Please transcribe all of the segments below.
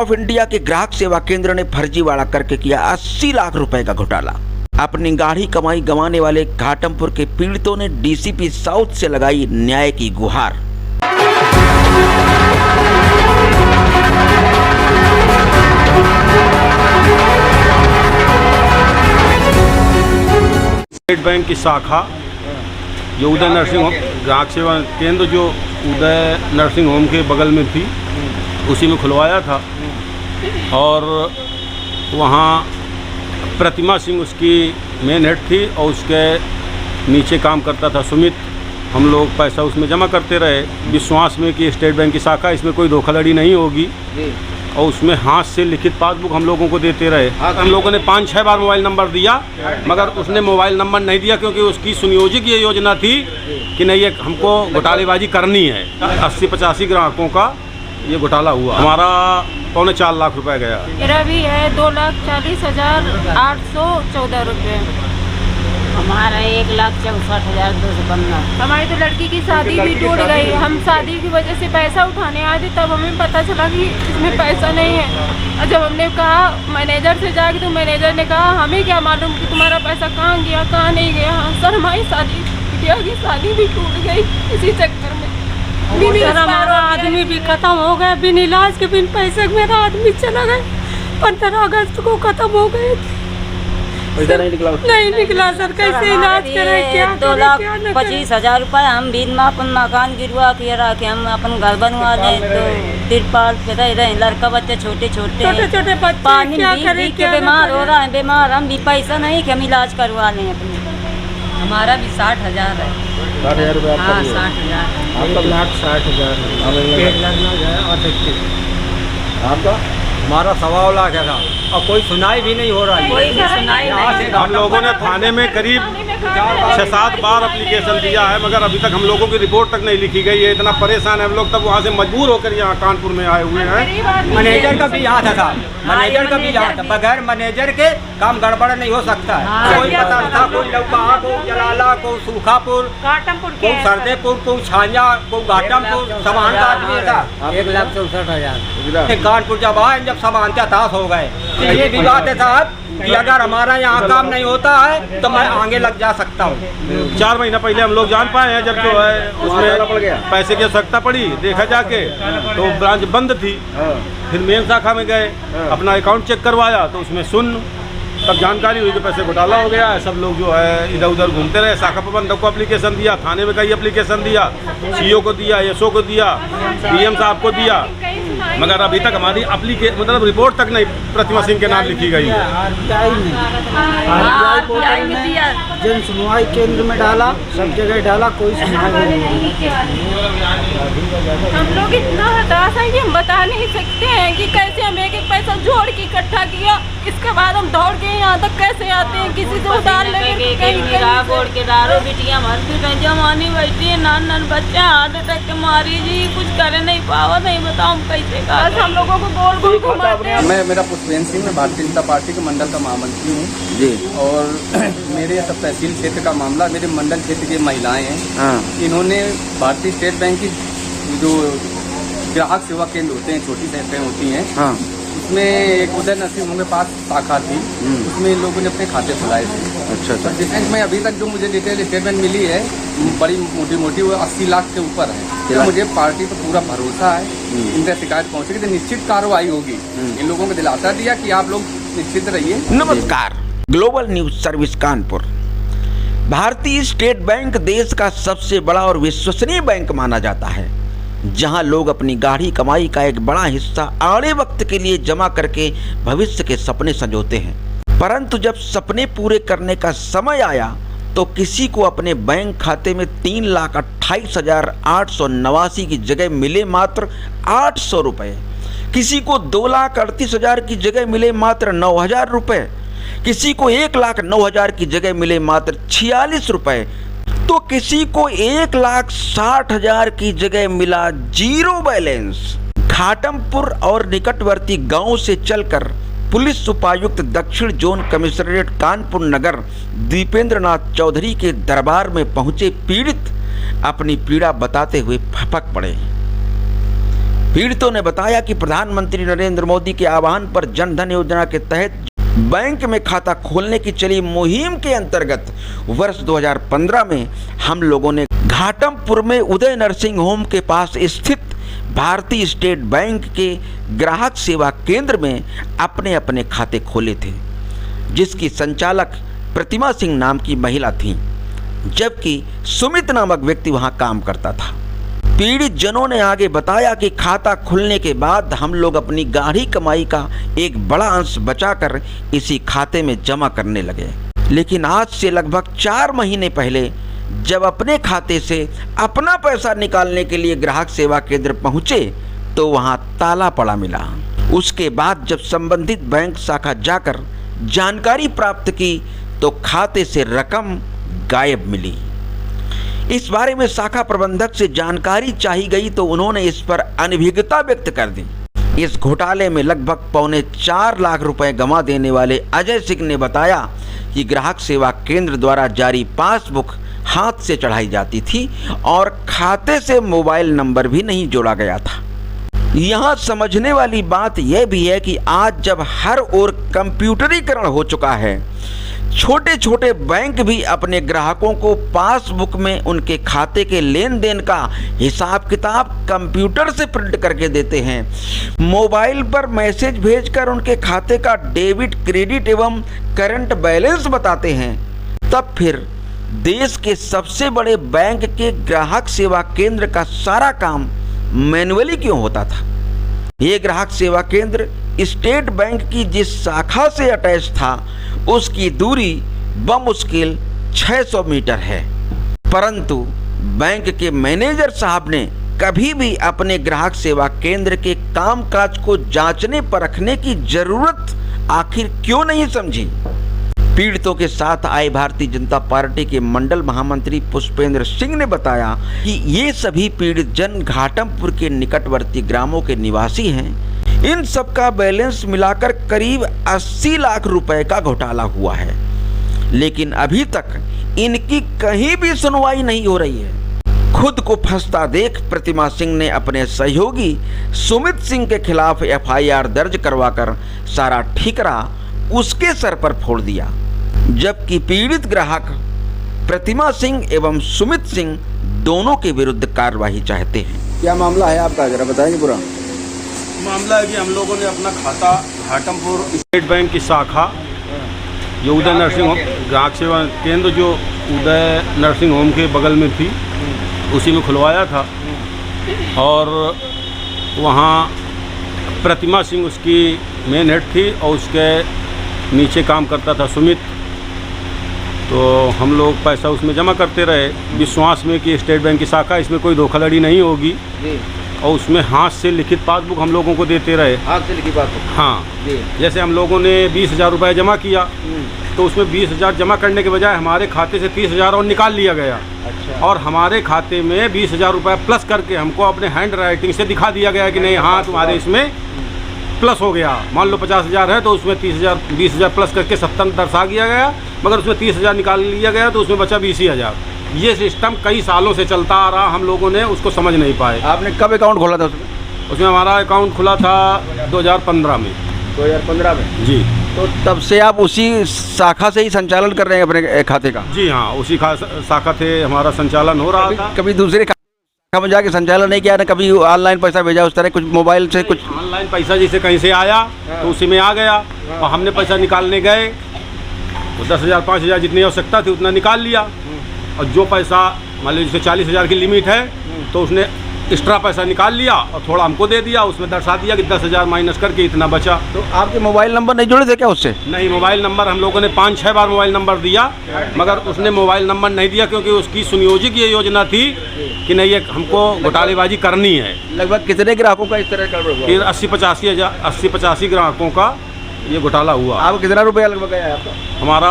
Of India के ग्राहक सेवा केंद्र ने फर्जीवाड़ा करके किया 80 लाख रुपए का घोटाला। अपनी गाढ़ी कमाई गंवाने वाले घाटमपुर के पीड़ितों ने डीसीपी साउथ से लगाई न्याय की गुहार। स्टेट बैंक की शाखा जो उदय नर्सिंग होम ग्राहक सेवा केंद्र जो उदय नर्सिंग होम के बगल में थी, उसी में खुलवाया था। और वहाँ प्रतिमा सिंह उसकी मेन हेड थी और उसके नीचे काम करता था सुमित। हम लोग पैसा उसमें जमा करते रहे विश्वास में कि स्टेट बैंक की शाखा, इसमें कोई धोखाधड़ी नहीं होगी। और उसमें हाथ से लिखित पासबुक हम लोगों को देते रहे। हम लोगों ने 5-6 बार मोबाइल नंबर दिया, मगर उसने मोबाइल नंबर नहीं दिया, क्योंकि उसकी सुनियोजित ये योजना थी कि नहीं, ये हमको घोटालेबाजी करनी है। 80-85 ग्राहकों का ये घोटाला हुआ। हमारा 3.25 लाख रुपए गया। मेरा भी है 2,40,814 रुपये। हमारा 1,64,215। हमारी तो लड़की की शादी भी टूट गई। हम शादी की वजह से पैसा उठाने आए थे, तब हमें पता चला कि इसमें पैसा नहीं है। और जब हमने कहा मैनेजर से जाके, तो मैनेजर ने कहा हमें क्या मालूम कि तुम्हारा पैसा कहाँ गया कहाँ नहीं गया। सर हमारी बिटिया की शादी भी टूट गई इसी चक्कर में। हमारा आदमी भी खत्म हो गया, बिन इलाज के बिन पैसे मेरा आदमी चला गया। 15 अगस्त को खत्म हो गए। नहीं निकला सर, कैसे इलाज करें, क्या 2,25,000 रुपये हम भी अपन मकान गिरवा के रखे, हम अपन घर बनवा ले तो तिरपाल पे रह रहे। लड़का बच्चे छोटे छोटे पानी के बीमार हो रहा है, बीमार हम भी पैसा नहीं कि हम इलाज करवा लें अपने। हमारा भी 60,000 है। 60,000 रुपये? हाँ 60,000। आपका 1,60,000 आपका? हमारा 1.25 लाख है और कोई सुनाई भी नहीं हो रहा है। कोई भी सुनाई नहीं। हम लोगों ने थाने में करीब 6-7 बार एप्लीकेशन दिया है, मगर अभी तक हम लोगों की रिपोर्ट तक नहीं लिखी गई है। इतना परेशान है हम लोग, तब वहाँ से मजबूर होकर यहाँ कानपुर में आए हुए हैं। मैनेजर का भी यहाँ था, मैनेजर का भी यहाँ था। बगैर मैनेजर के काम गड़बड़ नहीं हो सकता है। कोई पता था, कोई लौका, कोई जलाला, कोई सूखापुर, कोई सरदेपुर, कोई छांजा, कोई घाटमपुर, सामान का आदमी था। 1,64,000 कानपुर जब आए, जब सब अंत्याताश हो गए। ये भी बात है साहब कि अगर हमारा यहाँ काम नहीं होता है तो मैं आगे लग जा सकता हूँ। 4 महीना पहले हम लोग जान पाए हैं, जब जो है उसमें पैसे की आवश्यकता पड़ी। देखा जाके तो ब्रांच बंद थी। फिर मेन शाखा में गए, अपना अकाउंट चेक करवाया तो उसमें शून्य। तब जानकारी हुई कि पैसे घोटाला हो गया है। सब लोग जो है इधर उधर घूमते रहे। शाखा प्रबंधक को एप्लीकेशन दिया, थाने में कई एप्लीकेशन दिया, सीओ को दिया, एसओ को दिया, पीएम साहब को दिया, मगर अभी तक हमारी मतलब रिपोर्ट तक नहीं प्रतिमा सिंह के नाम लिखी गई है। जन सुनवाई केंद्र में डाला, सब जगह डाला, कोई सुनवाई नहीं। हम लोग इतना हताश हैं कि हम बता नहीं सकते हैं कि कैसे हम एक पैसा जोड़ के इकट्ठा किया। इसके बाद हम दौड़ के यहाँ तक कैसे आते हैं, किसी से उधार लेके बिटिया जमानी बैठी है, नान बच्चे हार्ट अटैक के मारी जी, कुछ करे नहीं पावा, नहीं बताओ हम कैसे। बस हम लोगों को गोल गोल घुमाते हैं। मेरा पुष्पेंद्र सिंह, मैं भारतीय जनता पार्टी के मंडल का महामंत्री हूँ जी। और मेरे सब तहसील क्षेत्र का मामला, मेरे मंडल क्षेत्र की महिलाएं हैं। इन्होंने भारतीय स्टेट बैंक की जो ग्राहक सेवा केंद्र होते हैं, छोटी शाखाएं होती हैं, उसमें एक उदय नर्सिंग होम के पास शाखा थी, उसमें इन लोगों ने अपने खाते खुलाए थे। अच्छा। डिफेंस में अभी तक जो मुझे डिटेल स्टेटमेंट मिली है, बड़ी मोटी वो 80 लाख के ऊपर है। तो मुझे पार्टी पर पूरा भरोसा है, इनका शिकायत पहुंचेगी तो निश्चित कार्रवाई होगी। इन लोगों को दिलासा दिया कि आप लोग निश्चित रहिए। नमस्कार, ग्लोबल न्यूज सर्विस कानपुर। भारतीय स्टेट बैंक देश का सबसे बड़ा और विश्वसनीय बैंक माना जाता है, जहां लोग अपनी गाढ़ी कमाई का एक बड़ा हिस्सा आड़े वक्त के लिए जमा करके भविष्य के सपने संजोते हैं। परंतु जब सपने पूरे करने का समय आया तो किसी को अपने बैंक खाते में 3,28,889 की जगह मिले मात्र 800 रुपये, किसी को 2,38,000 की जगह मिले मात्र 9,000 रुपये, किसी को 1,09,000 की जगह मिले मात्र 46 रुपये, तो किसी को 1,60,000 की जगह मिला जीरो बैलेंस। घाटमपुर और निकटवर्ती गांव से चलकर पुलिस उपायुक्त दक्षिण जोन कमिश्नरेट कानपुर नगर दीपेंद्र नाथ चौधरी के दरबार में पहुंचे पीड़ित अपनी पीड़ा बताते हुए फपक पड़े। पीड़ितों ने बताया कि प्रधानमंत्री नरेंद्र मोदी के आह्वान पर जन धन योजना के तहत बैंक में खाता खोलने की चली मुहिम के अंतर्गत वर्ष 2015 में हम लोगों ने घाटमपुर में उदय नर्सिंग होम के पास स्थित भारतीय स्टेट बैंक के ग्राहक सेवा केंद्र में अपने अपने खाते खोले थे, जिसकी संचालक प्रतिमा सिंह नाम की महिला थी, जबकि सुमित नामक व्यक्ति वहां काम करता था। पीड़ित जनों ने आगे बताया कि खाता खुलने के बाद हम लोग अपनी गाढ़ी कमाई का एक बड़ा अंश बचाकर इसी खाते में जमा करने लगे, लेकिन आज से लगभग 4 महीने पहले जब अपने खाते से अपना पैसा निकालने के लिए ग्राहक सेवा केंद्र पहुंचे तो वहां ताला पड़ा मिला। उसके बाद जब संबंधित बैंक शाखा जाकर जानकारी प्राप्त की तो खाते से रकम गायब मिली। इस बारे में शाखा प्रबंधक से जानकारी चाही गई तो उन्होंने इस पर अनभिज्ञता व्यक्त कर दी। इस घोटाले में लगभग 4.25 लाख रुपए गंवा देने वाले अजय सिंह ने बताया कि ग्राहक सेवा केंद्र द्वारा जारी पासबुक हाथ से चढ़ाई जाती थी और खाते से मोबाइल नंबर भी नहीं जोड़ा गया था। यहाँ समझने वाली बात यह भी है कि आज जब हर ओर कंप्यूटरीकरण हो चुका है, छोटे छोटे बैंक भी अपने ग्राहकों को पासबुक में उनके खाते के लेन देन का हिसाब किताब कंप्यूटर से प्रिंट करके देते हैं, मोबाइल पर मैसेज भेजकर उनके खाते का डेबिट क्रेडिट एवं करंट बैलेंस बताते हैं, तब फिर देश के सबसे बड़े बैंक के ग्राहक सेवा केंद्र का सारा काम मैन्युअली क्यों होता था? ये ग्राहक सेवा केंद्र स्टेट बैंक की जिस शाखा से अटैच था उसकी दूरी बमुश्किल 600 मीटर है, परंतु बैंक के मैनेजर साहब ने कभी भी अपने ग्राहक सेवा केंद्र के कामकाज को जांचने परखने की जरूरत आखिर क्यों नहीं समझी? पीड़ितों के साथ आए भारतीय जनता पार्टी के मंडल महामंत्री पुष्पेंद्र सिंह ने बताया कि ये सभी पीड़ित जन घाटमपुर के निकटवर्ती ग्रामों के निवासी हैं। इन सब का बैलेंस मिलाकर करीब 80 लाख रुपए का घोटाला हुआ है, लेकिन अभी तक इनकी कहीं भी सुनवाई नहीं हो रही है। खुद को फंसता देख प्रतिमा सिंह ने अपने सहयोगी सुमित सिंह के खिलाफ FIR दर्ज करवाकर सारा ठिकरा उसके सर पर फोड़ दिया, जबकि पीड़ित ग्राहक प्रतिमा सिंह एवं सुमित सिंह दोनों के विरुद्ध कार्रवाई चाहते हैं। क्या मामला है आपका, जरा बताएंगे पूरा? मामला है कि हम लोगों ने अपना खाता घाटमपुर स्टेट बैंक की शाखा जो उदय नर्सिंग होम ग्राहक सेवा केंद्र जो उदय नर्सिंग होम के बगल में थी उसी में खुलवाया था, और वहाँ प्रतिमा सिंह उसकी मेन हेड थी और उसके नीचे काम करता था सुमित। तो हम लोग पैसा उसमें जमा करते रहे विश्वास में कि स्टेट बैंक की शाखा, इसमें कोई धोखाधड़ी नहीं होगी, और उसमें हाथ से लिखित पासबुक हम लोगों को देते रहे। हाथ से लिखित पासबुक? हाँ, जैसे हम लोगों ने 20,000 रुपये जमा किया तो उसमें 20,000 जमा करने के बजाय हमारे खाते से 30,000 और निकाल लिया गया। अच्छा। और हमारे खाते में 20,000 रुपये प्लस करके हमको अपने हैंड राइटिंग से दिखा दिया गया कि नहीं, हाँ तुम्हारे इसमें प्लस हो गया। मान लो 50,000 है तो उसमें 20,000 प्लस करके 70 दर्शा दिया गया, मगर उसमें 30,000 निकाल लिया गया तो उसमें बचा 20,000। ये सिस्टम कई सालों से चलता आ रहा, हम लोगों ने उसको समझ नहीं पाए। आपने कब अकाउंट खोला था उसमें? उसमें हमारा अकाउंट खुला था 2015 में। 2015 में? जी। तो तब से आप उसी शाखा से ही संचालन कर रहे हैं अपने खाते का? जी हाँ, उसी शाखा से हमारा संचालन हो रहा था। कभी दूसरे शाखा में जाके संचालन नहीं किया ना? कभी ऑनलाइन पैसा भेजा उस तरह कुछ मोबाइल से? कुछ ऑनलाइन पैसा जैसे कहीं से आया तो उसी में आ गया, और हमने पैसा निकालने गए तो 10,000 5,000 जितनी आवश्यकता थी उतना निकाल लिया, और जो पैसा मान लीजिए जैसे 40,000 की लिमिट है तो उसने एक्स्ट्रा पैसा निकाल लिया और थोड़ा हमको दे दिया, उसमें दर्शा दिया कि 10,000 माइनस करके इतना बचा। तो आपके मोबाइल नंबर नहीं जुड़े थे क्या उससे? नहीं, मोबाइल नंबर हम लोगों ने 5-6 बार मोबाइल नंबर दिया, मगर उसने मोबाइल नंबर नहीं दिया, क्योंकि उसकी सुनियोजित ये योजना थी कि नहीं, ये हमको घोटालेबाजी करनी है। लगभग कितने ग्राहकों का इस तरह का हुआ? फिर 80-85 ग्राहकों का ये घोटाला हुआ। आपको कितना रुपया लगभग गया है आपका? हमारा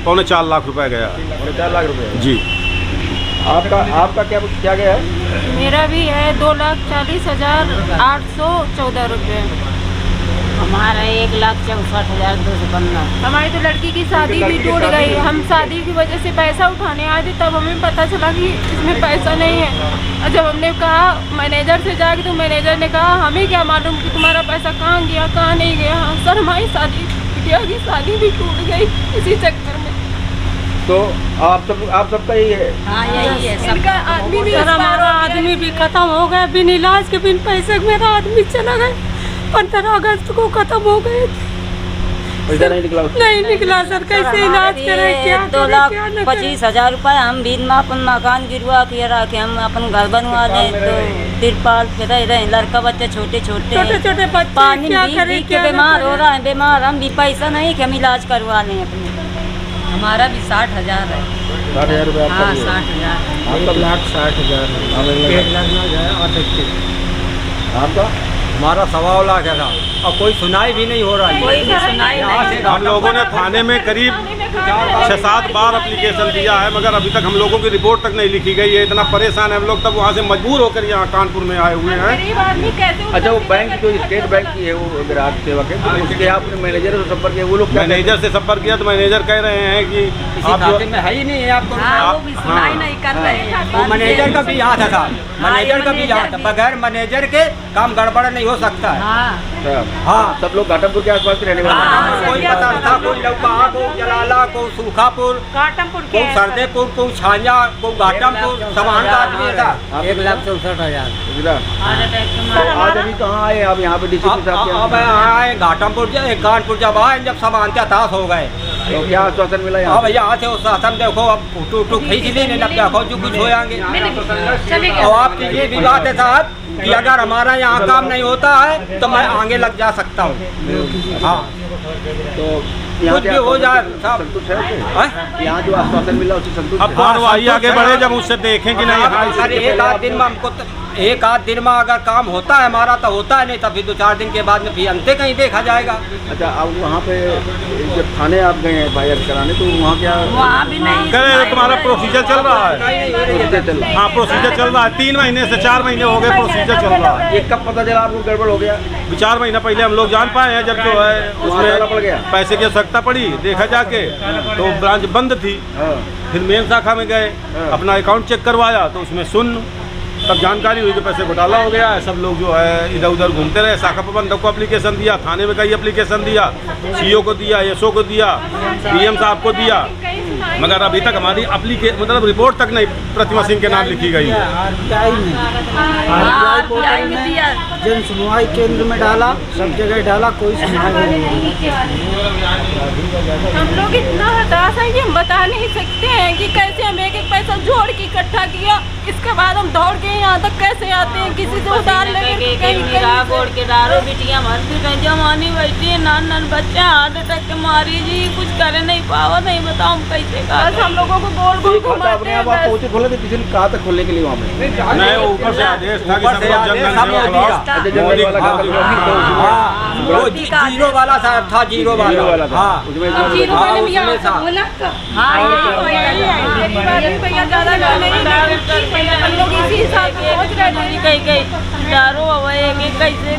4.25 लाख रुपए गया। 4.25 लाख रुपये? जी। आपका क्या गया है? मेरा भी है 2,40,814 रुपये। हमारा 1,64,215। हमारी तो लड़की की शादी भी टूट गई। हम शादी की वजह से पैसा उठाने आए थे, तब हमें पता चला कि इसमें पैसा नहीं है। और जब हमने कहा मैनेजर से जाके, तो मैनेजर ने कहा हमें क्या मालूम कि तुम्हारा पैसा कहाँ गया कहाँ नहीं गया। सर हमारी शादी, बिटिया की शादी भी टूट गई इसी चक्कर में। तो आप सबका यही है? हाँ यही है सब। इनका आदमी भी, हमारा आदमी भी खत्म हो गया, बिन इलाज के बिन पैसे के मेरा आदमी चला गया। 15 अगस्त को खत्म हो गए, पैसा नहीं निकला? नहीं निकला सर, कैसे इलाज करें, क्या 2,25,000 रुपये हम बीच में अपन मकान गिरवा के रखे, हम अपन घर बनवा ले तो तिरपाल पे रह रहे, लड़का बच्चे छोटे छोटे बच्चे पानी क्या पी करें, के बीमार हो रहा है, बीमार हम भी पैसा नहीं कि हम इलाज करवा लें अपने। हमारा भी 60,000 है। 60,000 रुपये? हाँ 60,000। 1,60,000 1 लाख ना जाए और आपका? हमारा 1.25 लाख है साहब, और कोई सुनाई भी नहीं हो रहा है। कोई भी सुनाई यहाँ से नहीं। हम लोगों ने थाने में करीब 6-7 बार एप्लीकेशन दिया है, मगर अभी तक हम लोगों की रिपोर्ट तक नहीं लिखी गई है। इतना परेशान है हम लोग, तब वहाँ से मजबूर होकर यहाँ कानपुर में आए हुए हैं। गरीब आदमी कैसे अच्छा, वो बैंक जो स्टेट बैंक की है, वो ग्राहक सेवा के, तो उसके आपने मैनेजर से संपर्क किया? वो लोग क्या मैनेजर से संपर्क किया तो मैनेजर कह रहे हैं कि किसी आप खाते में है ही नहीं है आपको। हाँ, वो भी सुनाई नहीं कर रहे हैं। वो मैनेजर का भी यहाँ था साहब, मैनेजर का भी यहाँ था। बगैर मैनेजर के काम गड़बड़ नहीं हो सकता है। हाँ सब लोग घाटमपुर के आसपास के रहने वाले हैं? कोई पता था, कोई लौका, कोई जलाला, कोई सूखापुर, कोई सरदेपुर, कोई छांजा, कोई घाटमपुर, समान का आदमी था। 1,64,000। आज अभी कहाँ आए आप? यहाँ पे डीसीपी साहब के अब यहाँ? आए घाटमपुर, कानपुर जब आए, जब सब अंत्याताश हो गए। तो क्या आश्वासन मिला यहाँ? अब यहाँ से उस शासन देखो, अब फोटो खींच ली नहीं, अब देखो जो कुछ हो जाएंगे। और आपकी ये भी बात है साहब कि अगर हमारा यहाँ काम नहीं होता है तो मैं आगे लग जा सकता हूँ। हाँ, तो कुछ भी हो जाए साहब। संतुष्ट है? यहाँ जो आश्वासन मिला उससे संतुष्ट अब कार्रवाई आगे बढ़े जब उससे देखें कि नहीं। अरे एक आध दिन में हमको, एक आध दिन में अगर काम होता है हमारा तो होता है, नहीं तो फिर 2-4 दिन के बाद में फिर अंते कहीं देखा जाएगा। अच्छा, अब वहाँ पे जब थाने आप गए हैं FIR कराने, तो वहाँ क्या? वहाँ भी नहीं। कह रहे तुम्हारा प्रोसीजर चल रहा है। प्रोसीजर चल रहा है? हाँ प्रोसीजर चल रहा है, 3 महीने से 4 महीने हो गए प्रोसीजर चल रहा है। ये कब पता चला आपको गड़बड़ हो गया? 4 महीना पहले हम लोग जान पाए हैं, जब जो है डाला पड़ गया? उसमें पैसे की आवश्यकता पड़ी, देखा जाके तो ब्रांच बंद थी। हाँ। फिर मेन शाखा में गए, अपना अकाउंट चेक करवाया तो उसमें शून्य। तब जानकारी हुई कि पैसे घोटाला हो गया है। सब लोग जो है इधर उधर घूमते रहे। शाखा प्रबंधक को एप्लीकेशन दिया, थाने में कई एप्लीकेशन दिया, CO को दिया, SO को दिया, PM साहब को दिया, मगर अभी तक हमारी मतलब रिपोर्ट तक नहीं प्रतिमा सिंह के नाम लिखी गई है। जन सुनवाई केंद्र में डाला, सब जगह डाला, कोई सुनवाई नहीं। हम लोग इतना हताश हैं कि हम बता नहीं सकते हैं कि कैसे हम एक पैसा जोड़ के इकट्ठा किया, इसके बाद हम दौड़ के यहाँ तक कैसे आते हैं, किसी से उधार लेके के डारो बिटिया मर भी जमानी बैठी है, नान बच्चा हार्ट अटैक के मारी जी, कुछ करे नहीं पावा, नहीं बताओ हम कैसे। बस हम लोगों को गोल गोल घुमाते हैं। आप पहुँचे खोले थे किसी ने कहा था खोलने के लिए वहाँ पे? नहीं, ऊपर से आदेश था कि सब लोग जनगण वो जीरो वाला साहब था, जीरो वाला। हाँ, उसमें भैया ज़्यादा नहीं, हम लोग इसी हिसाब से सोच रहे थे। कहीं डारो कैसे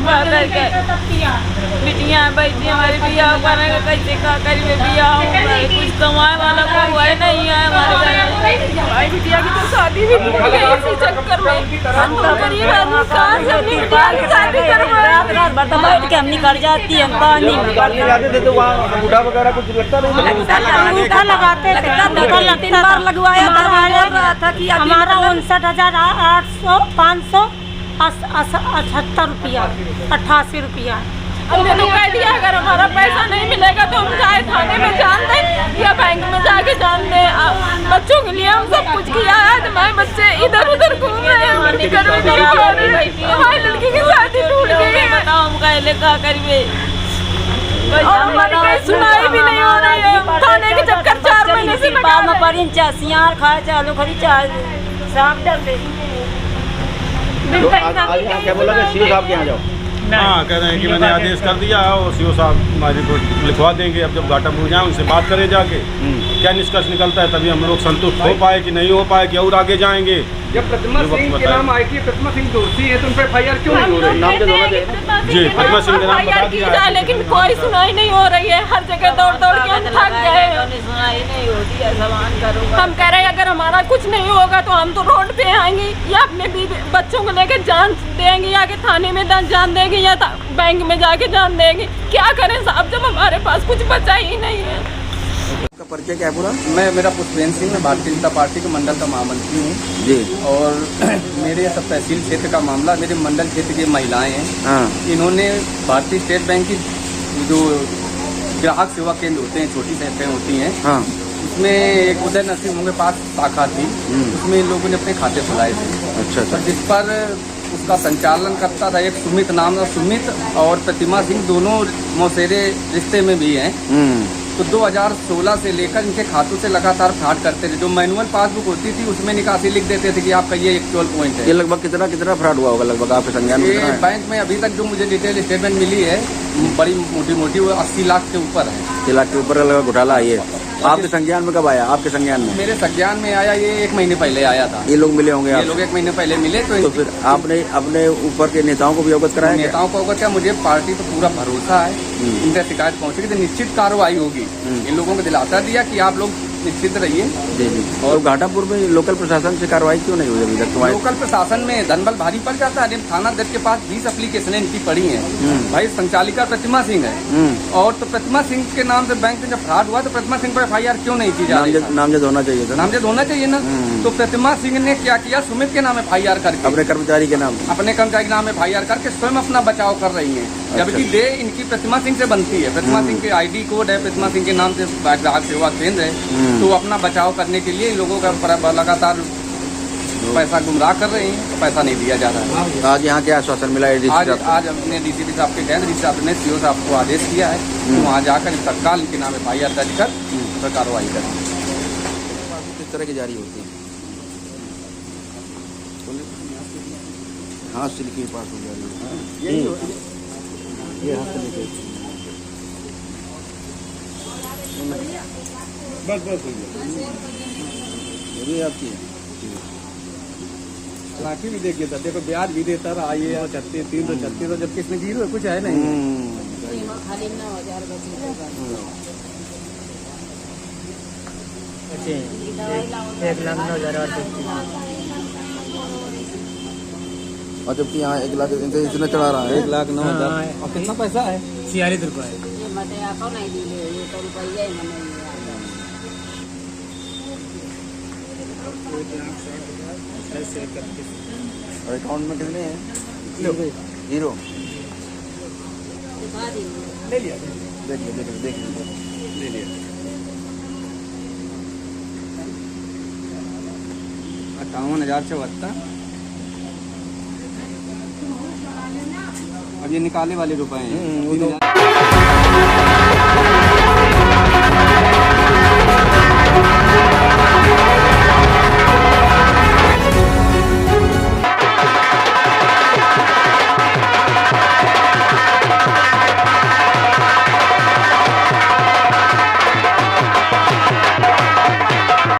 बिटिया बैठी हमारी बिया करेंगे, कैसे का करेंगे बिया, कुछ कमाए वाला कोई है नहीं है हमारे घर। हमारी बिटिया की तो शादी भी टूट गई इसी चक्कर में। हम तो गरीब आदमी कहाँ से अपनी बिटिया की शादी करवाएं? रात भर बैठ के हम निकल जाती है पानी में। जाते थे तो वहाँ अंगूठा वगैरह कुछ लगता नहीं? अंगूठा लगाते थे, 3 बार लगवाया था कि हमारा 59,800 578 रुपया, 88 रुपया। हमने तो कह दिया अगर हमारा पैसा नहीं मिलेगा तो हम चाहे थाने में जान दें या बैंक में जाके जान दें। बच्चों के लिए हम सब कुछ किया है, हमारे बच्चे इधर उधर घूम रहे हैं, हमारी लड़की की शादी टूट गई है, बताओ हम कहले का करिए। और हमारी कोई सुनाई भी नहीं हो रही है। थाने के चक्कर 4 महीने से में पड़ी सियार खाए चालू खड़ी चाय साफ डर से। तो आज यहाँ क्या बोला कि CO साहब के यहाँ जाओ? हाँ, कह रहे हैं कि मैंने आदेश कर दिया है और CO साहब हमारी रिपोर्ट लिखवा देंगे। अब जब घाटमपुर जाए उनसे बात करें जाके, क्या निष्कर्ष निकलता है तभी हम लोग संतुष्ट हो पाए कि नहीं हो पाए कि और आगे जाएंगे। जब प्रतिमा जो सिंह वक्त के नाम बताया। आए कि प्रतिमा सिंह दोषी है तो उन पर FIR क्यों नहीं हो रही? नाम तो दोनों दे- जी, प्रतिमा सिंह के नाम बता FIR की दिया जाए, है। लेकिन कोई सुनाई नहीं हो रही है। हर जगह दौड़ दौड़ के हम थक गए हैं। सुनाई नहीं होती है, समान करूँगा। हम कह रहे हैं अगर हमारा कुछ नहीं होगा तो हम तो रोड पे आएंगे या अपने बीवी बच्चों को लेकर जान देंगे, या के थाने में जान देंगे, या बैंक में जाके जान देंगे। क्या करें साहब जब हमारे पास कुछ बचा ही नहीं है। आपका परिचय क्या है पूरा? मेरा पुष्पेंद्र सिंह, मैं भारतीय जनता पार्टी के मंडल का महामंत्री हूँ जी। और मेरे सब तहसील क्षेत्र का मामला, मेरे मंडल क्षेत्र की महिलाएं हैं, हाँ इन्होंने भारतीय स्टेट बैंक की जो ग्राहक सेवा केंद्र होते हैं, छोटी शाखाएं होती हैं, हाँ उसमें एक उदय नर्सिंग होम के पास शाखा थी, उसमें इन लोगों ने अपने खाते खुलाए थे। अच्छा अच्छा। और जिस पर उसका संचालन करता था एक सुमित नाम का, सुमित और प्रतिमा सिंह दोनों मौसेरे रिश्ते में भी हैं। तो 2016 से लेकर इनके खातों से लगातार फ्रॉड करते थे। जो मैनुअल पासबुक होती थी उसमें निकासी लिख देते थे कि आपका ये एक्चुअल पॉइंट ये है। लगभग कितना फ्रॉड हुआ होगा लगभग आपके संज्ञान में? ये कितना है? बैंक में अभी तक जो मुझे डिटेल स्टेटमेंट मिली है बड़ी मोटी मोटी, वो 80 लाख के ऊपर है। 6 लाख के ऊपर का लगभग घोटाला है ये। आपके संज्ञान में कब आया? आपके संज्ञान में? मेरे संज्ञान में आया ये 1 महीने पहले आया था। ये लोग मिले होंगे ये आप? लोग 1 महीने पहले मिले तो तो फिर आपने अपने ऊपर के नेताओं को भी अवगत कराया क्या? नेताओं को अगर क्या, मुझे पार्टी पर पूरा भरोसा है, इनका शिकायत पहुंचेगी तो निश्चित कार्रवाई होगी। इन लोगों को दिलासा दिया कि आप लोग निश्चित रहिए। जी जी। और घाटापुर में लोकल प्रशासन से कार्रवाई क्यों नहीं हुई अभी तक तुम्हारे? लोकल प्रशासन में धनबल भारी पड़ जाता है। थाना अध्यक्ष के पास 20 एप्लीकेशन इनकी पड़ी हैं। भाई संचालिका प्रतिमा सिंह है और तो प्रतिमा सिंह के नाम से बैंक में जब फ्रॉड हुआ तो प्रतिमा सिंह पर FIR क्यों नहीं की जा रही? नामजद होना चाहिए था। नामजद होना चाहिए ना। तो प्रतिमा सिंह ने क्या किया, सुमित के नाम FIR करके, अपने कर्मचारी के नाम? अपने कर्मचारी के नाम FIR करके स्वयं अपना बचाव कर रही हैं। जबकि दे इनकी प्रतिमा सिंह से बनती है। प्रतिमा सिंह के ID कोड है, प्रतिमा सिंह के नाम से ग्राहक सेवा केंद्र है। तो अपना बचाव करने के लिए इन लोगों का लगातार पैसा गुमराह कर रहे हैं, तो पैसा नहीं दिया जा रहा है। आज यहाँ क्या आश्वासन मिला है? आज अपने DCP साहब के गए, DCP साहब ने CO साहब को आदेश किया है कि वहाँ जाकर तत्काल इनके नाम FIR दर्ज कर उस पर कार्रवाई करें। किस तरह की जारी होती है? हाँ सिल्क के पास हो जारी है। ये हाथ से लेके बस ये भी आपकी है? राखी भी देख देता, देखो ब्याज भी देता रहा, ये 36 336, जबकि इसमें जीरो कुछ है नहीं। खाली 9,000 और जबकि यहाँ 1 लाख इतना चढ़ा रहा है। 1,09,000 और कितना पैसा है? 46 रुपये। और अकाउंट में कितने हैं? 0। ले लिया देख ले लिया 58,074। अब ये निकाले वाले रुपए हैं।